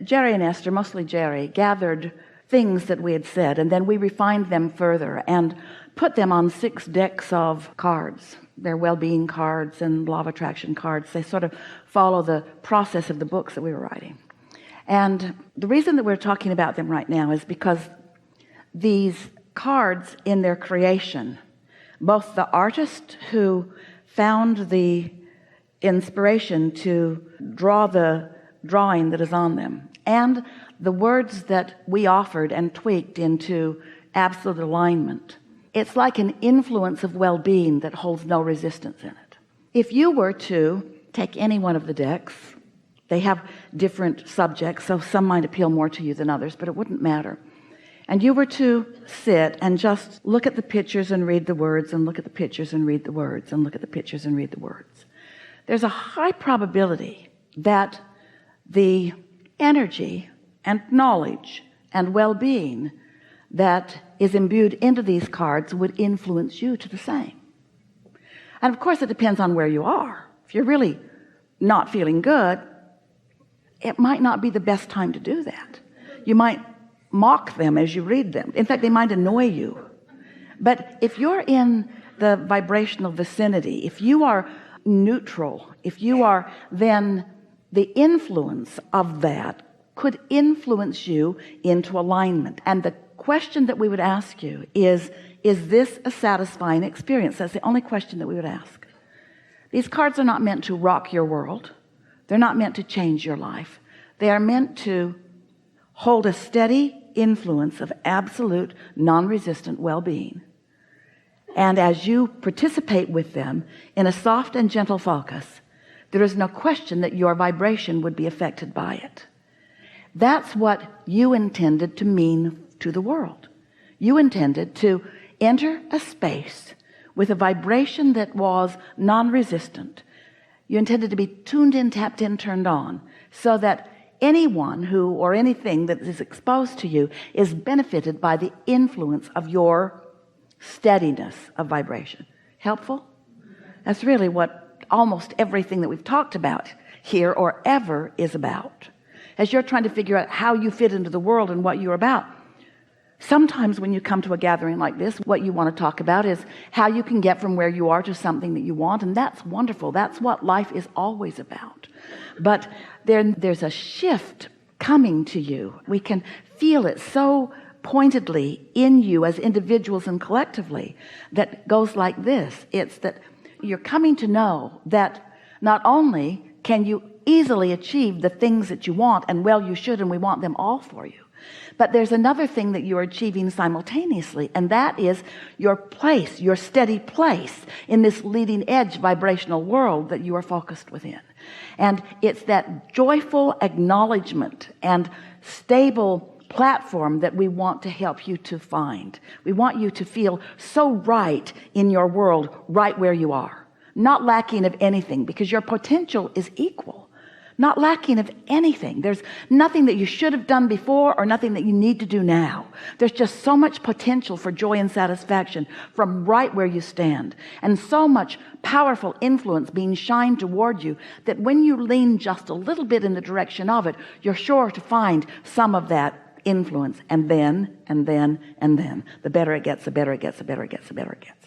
Jerry and Esther, mostly Jerry, gathered things that we had said, and then we refined them further and put them on 6 decks of cards. They're well-being cards and law of attraction cards. They sort of follow the process of the books that we were writing. And the reason that we're talking about them right now is because these cards in their creation, both the artist who found the inspiration to draw the drawing that is on them, and the words that we offered and tweaked into absolute alignment, it's like an influence of well-being that holds no resistance in it. If you were to take any one of the decks, they have different subjects, so some might appeal more to you than others, but it wouldn't matter. And you were to sit and just look at the pictures and read the words, and look at the pictures and read the words, and look at the pictures and read the words. There's a high probability that the energy and knowledge and well-being that is imbued into these cards would influence you to the same. And of course it depends on where you are. If you're really not feeling good, it might not be the best time to do that. You might mock them as you read them. In fact, they might annoy you. But if you're in the vibrational vicinity, if you are neutral, if you are, then the influence of that could influence you into alignment. And the question that we would ask you is this a satisfying experience? That's the only question that we would ask. These cards are not meant to rock your world. They're not meant to change your life. They are meant to hold a steady influence of absolute non-resistant well-being. And as you participate with them in a soft and gentle focus, there is no question that your vibration would be affected by it. That's what you intended to mean to the world. You intended to enter a space with a vibration that was non-resistant. You intended to be tuned in, tapped in, turned on, so that anyone who or anything that is exposed to you is benefited by the influence of your steadiness of vibration. Helpful? That's really what almost everything that we've talked about here or ever is about. As you're trying to figure out how you fit into the world and what you're about, sometimes when you come to a gathering like this, what you want to talk about is how you can get from where you are to something that you want, and that's wonderful. That's what life is always about. But there's a shift coming to you. We can feel it so pointedly in you as individuals and collectively that goes like this. It's that you're coming to know that not only can you easily achieve the things that you want, and well, you should, and we want them all for you, but there's another thing that you're achieving simultaneously, and that is your place, your steady place in this leading edge vibrational world that you are focused within. And it's that joyful acknowledgement and stable platform that we want to help you to find. We want you to feel so right in your world, right where you are, not lacking of anything, because your potential is equal, not lacking of anything. There's nothing that you should have done before or nothing that you need to do now. There's just so much potential for joy and satisfaction from right where you stand, and so much powerful influence being shined toward you that when you lean just a little bit in the direction of it, you're sure to find some of that influence. And then the better it gets, the better it gets, the better it gets, the better it gets.